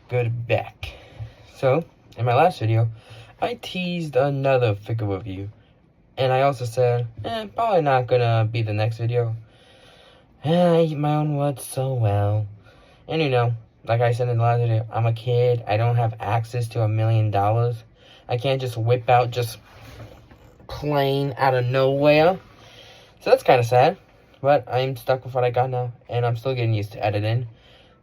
good back. So, in my last video, I teased another figure review. And I also said, probably not gonna be the next video. I eat my own words so well. And you know, like I said in the last video, I'm a kid. I don't have access to $1 million. I can't just whip out just plain out of nowhere. So that's kind of sad. But I'm stuck with what I got now. And I'm still getting used to editing.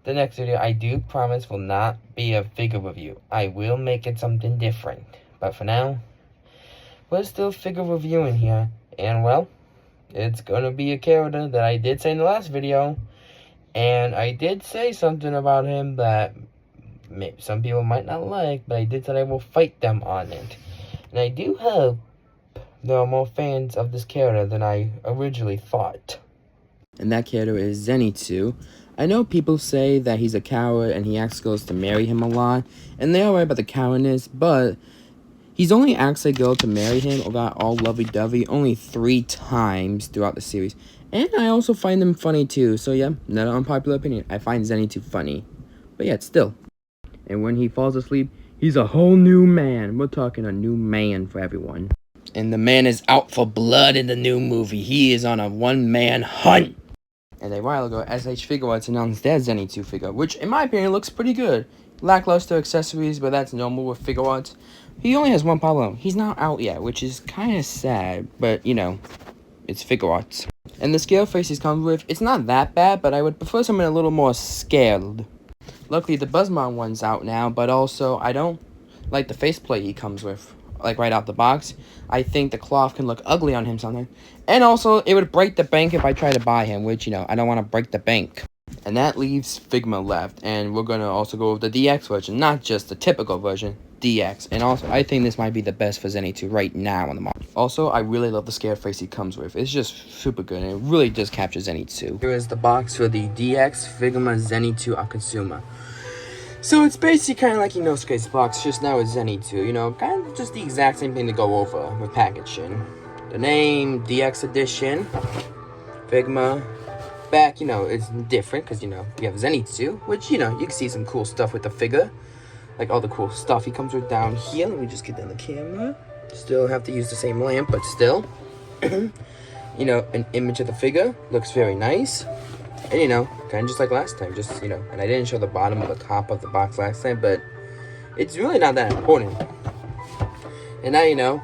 The next video, I do promise, will not be a figure review. I will make it something different. But for now, we're still figure reviewing here. And well, it's gonna be a character that I did say in the last video. And I did say something about him that some people might not like, but I did say I will fight them on it. And I do hope there are more fans of this character than I originally thought. And that character is Zenitsu. I know people say that he's a coward and he asks girls to marry him a lot, and they are right about the cowardness, but he's only asked a girl to marry him or got all lovey-dovey only 3 times throughout the series. And I also find him funny too, so yeah, not an unpopular opinion. I find Zenitsu funny. But yeah, still. And when he falls asleep, he's a whole new man. We're talking a new man for everyone. And the man is out for blood in the new movie. He is on a one-man hunt. And a while ago, SH Figuarts announced their Zenitsu figure, which in my opinion looks pretty good. Lackluster accessories, but that's normal with Figuarts. He only has one problem. He's not out yet, which is kind of sad, but you know, it's Figuarts. And the scale face he comes with, it's not that bad, but I would prefer something a little more scaled. Luckily, the Buzzmon one's out now, but also I don't like the faceplate he comes with, like right out the box. I think the cloth can look ugly on him sometimes. And also, it would break the bank if I try to buy him, which, you know, I don't want to break the bank. And that leaves Figma left, and we're going to also go with the DX version, not just the typical version, DX. And also, I think this might be the best for Zenitsu right now on the market. Also, I really love the scared face he comes with. It's just super good, and it really does capture Zenitsu. Here is the box for the DX Figma Zenitsu Akasuma. So it's basically kind of like Inosuke's box, just now it's Zenitsu, you know, kind of just the exact same thing to go over with packaging. The name, DX Edition, Figma. Back, you know, it's different because, you know, we have Zenitsu, which, you know, you can see some cool stuff with the figure. Like all the cool stuff he comes with down here. Let me just get down the camera. Still have to use the same lamp, but still. You know, an image of the figure. Looks very nice. And, you know, kind of just like last time. Just, you know, and I didn't show the bottom of the top of the box last time, but it's really not that important. And now, you know,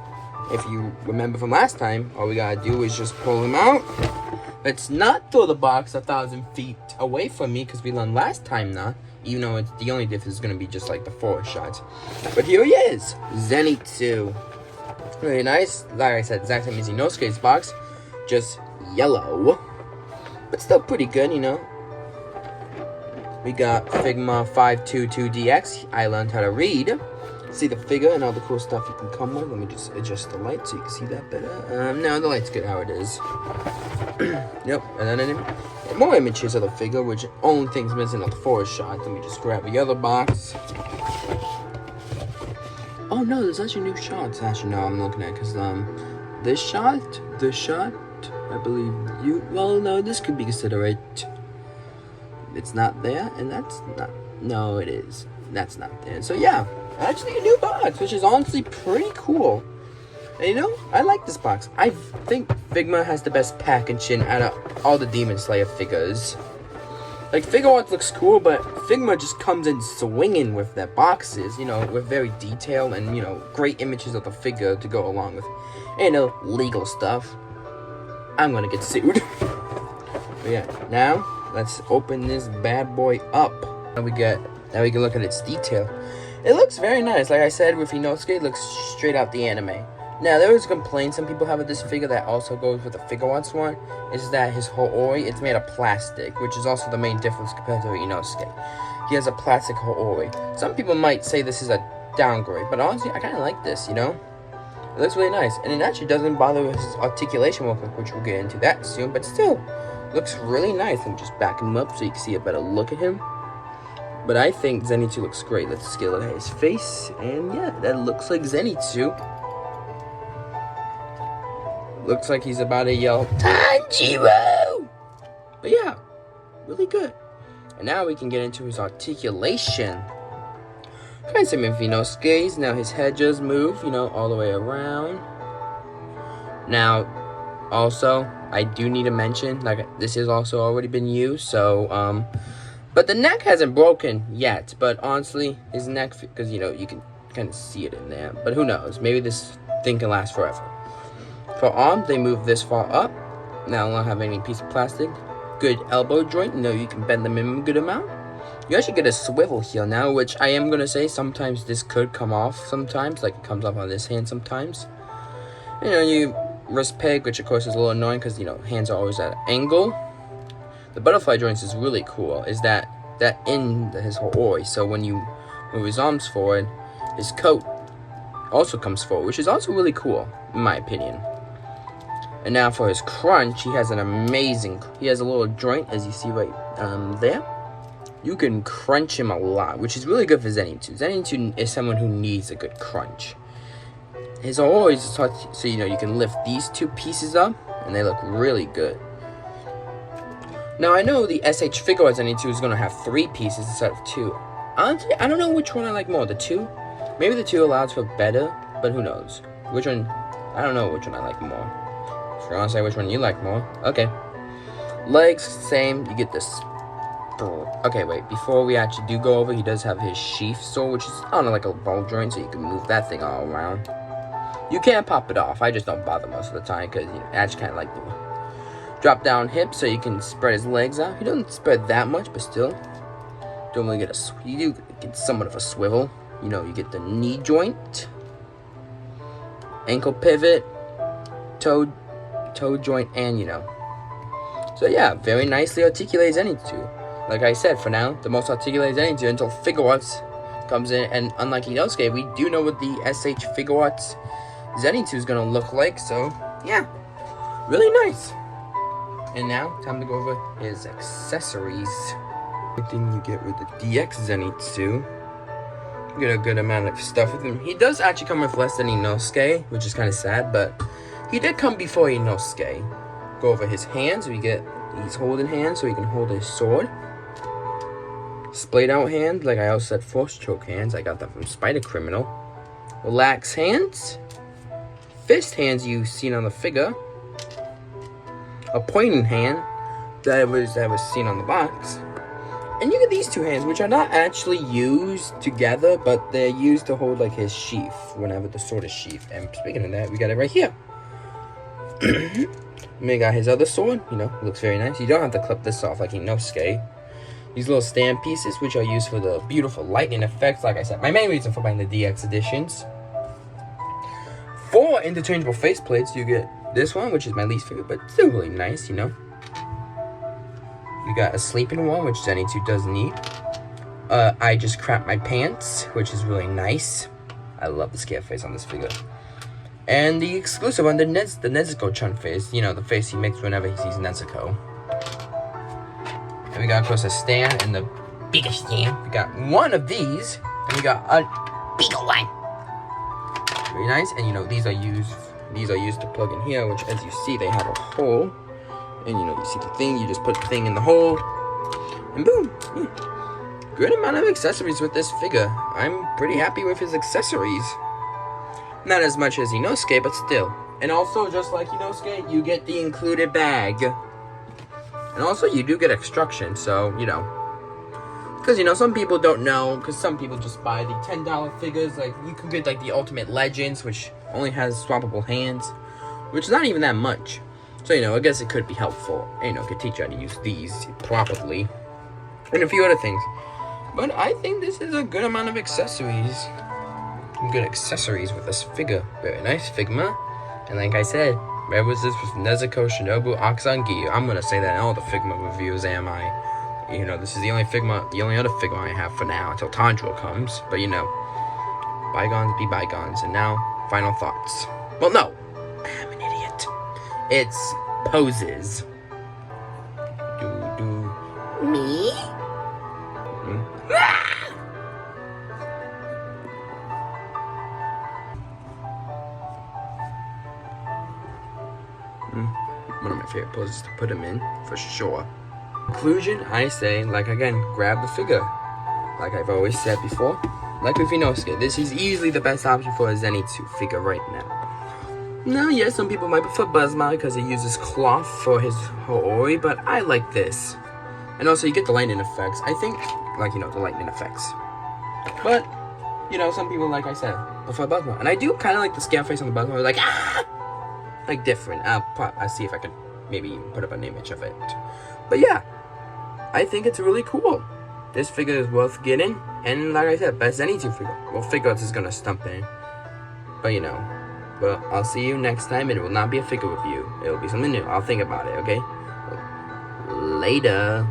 if you remember from last time, all we gotta do is just pull him out. Let's not throw the box 1,000 feet away from me, because we learned last time not. Even though it's the only difference is going to be just like the forest shots. But here he is, Zenitsu. Really nice. Like I said, exact same as Inosuke's box, just yellow. But still pretty good, you know. We got Figma 522DX. I learned how to read. See the figure and all the cool stuff you can come with. Let me just adjust the light so you can see that better. No, the light's good how it is. Yep, and then more images of the figure, which only thing's missing are the forest shots. Let me just grab the other box. Oh no, there's actually new shots. Actually, no, I'm looking at because this shot, I believe well, no, this could be considered. It's not there, and that's not. No, it is. That's not there. So yeah, actually a new box, which is honestly pretty cool. And you know, I like this box. I think Figma has the best packaging out of all the Demon Slayer figures. Like, Figuarts looks cool, but Figma just comes in swinging with their boxes, you know, with very detailed and, you know, great images of the figure to go along with, you know, legal stuff. I'm gonna get sued. But yeah, now, let's open this bad boy up. Now we can look at its detail. It looks very nice. Like I said, with Inosuke, it looks straight out the anime. Now, there is a complaint some people have with this figure that also goes with the Figuarts one, is that his Hoori, it's made of plastic, which is also the main difference compared to Inosuke. He has a plastic Hoori. Some people might say this is a downgrade, but honestly, I kind of like this, you know? It looks really nice, and it actually doesn't bother with his articulation work, which we'll get into that soon, but still, looks really nice. Let me just back him up so you can see a better look at him. But I think Zenitsu looks great. Let's scale it at his face, and yeah, that looks like Zenitsu. Looks like he's about to yell, Tanjiro! But yeah, really good. And now we can get into his articulation. Kind of same with Inosuke's. Now his head just moved, all the way around. Now, also, I do need to mention, like, this has also already been used, so, but the neck hasn't broken yet, but honestly, his neck, because, you can kind of see it in there, but who knows, maybe this thing can last forever. For arm, they move this far up. Now, I don't have any piece of plastic. Good elbow joint, you can bend them in a good amount. You actually get a swivel heel now, which I am going to say sometimes this could come off sometimes, like it comes off on this hand sometimes. You wrist peg, which of course is a little annoying because, hands are always at an angle. The butterfly joints is really cool, is that in his whole oi, so when you move his arms forward, his coat also comes forward, which is also really cool, in my opinion. And now for his crunch, he has a little joint, as you see right there. You can crunch him a lot, which is really good for Zenitsu. Zenitsu is someone who needs a good crunch. His always so you can lift these two pieces up, and they look really good. Now I know the SH Figma Zenitsu is going to have 3 pieces instead of 2. Honestly, I don't know which one I like more. The 2, maybe the 2 allows for better, but who knows? Which one? I don't know which one I like more. If you're gonna say which one you like more, okay. Legs, same. You get this. Okay, wait, before we actually do go over, he does have his sheath sword, which is, I don't know, like a ball joint, so you can move that thing all around. You can pop it off, I just don't bother most of the time, because, I actually kind of like the drop down hips, so you can spread his legs out. He doesn't spread that much, but still, don't really get you do get somewhat of a swivel. You get the knee joint, ankle pivot, toe joint, and, So yeah, very nicely articulated Zenitsu. Like I said, for now, the most articulated Zenitsu until Figma comes in, and unlike Inosuke, we do know what the SH Figma Zenitsu is going to look like, so yeah, really nice. And now, time to go over his accessories. Everything you get with the DX Zenitsu. You get a good amount of stuff with him. He does actually come with less than Inosuke, which is kind of sad, but he did come before Inosuke. Go over his hands, he's holding hands, so he can hold his sword. Splayed out hand, like I also said, force choke hands. I got that from Spider Criminal. Relax hands. Fist hands you've seen on the figure. A pointing hand that was seen on the box. And you get these 2 hands, which are not actually used together, but they're used to hold like his sheath whenever the sword is sheathed. And speaking of that, we got it right here. We got his other sword, looks very nice. You don't have to clip this off like Inosuke. These little stand pieces, which are used for the beautiful lightning effects, like I said, my main reason for buying the DX editions. 4 interchangeable faceplates. You get this one, which is my least favorite, but still really nice, You got a sleeping one, which Zenitsu does need. I just crapped my pants, which is really nice. I love the scare face on this figure. And the exclusive one, the Nezuko-chan face, the face he makes whenever he sees Nezuko. And we got, of course, a stand and the bigger stand. We got one of these, and we got a bigger one. Very nice, and these are used to plug in here, which, as you see, they have a hole. And you see the thing, you just put the thing in the hole, and boom. Good amount of accessories with this figure. I'm pretty happy with his accessories. Not as much as Inosuke, but still. And also, just like Inosuke, you get the included bag. And also, you do get extraction, so, because, some people don't know, because some people just buy the $10 figures. Like, you can get, like, the Ultimate Legends, which only has swappable hands, which is not even that much. So, I guess it could be helpful. Could teach you how to use these properly. And a few other things. But I think this is a good amount of accessories. Good accessories with this figure. Very nice Figma. And like I said, where was this with Nezuko, Shinobu, Aksangi? I'm gonna say that in all the Figma reviews, am I? This is the only other Figma I have for now until Tanjiro comes. But bygones be bygones. And now, final thoughts. Well, no, I'm an idiot. It's poses. Me? One of my favorite poses to put him in, for sure. Conclusion, I say, again, grab the figure. Like I've always said before, like with Inosuke, this is easily the best option for a Zenitsu figure right now. Now, yes, some people might prefer Buzzma because he uses cloth for his Hoori, but I like this. And also, you get the lightning effects. I think, like, you know, the lightning effects. But, you know, some people, like I said, prefer Buzzma. And I do kind of like the scare face on the Buzzma. Like, ah! Like, different. I'll see if I could maybe put up an image of it. But, yeah. I think it's really cool. This figure is worth getting. And, like I said, best Zenitsu figure. Well, figure is gonna stump in. But, you know. Well, I'll see you next time. It will not be a figure review. It will be something new. I'll think about it, okay? Later.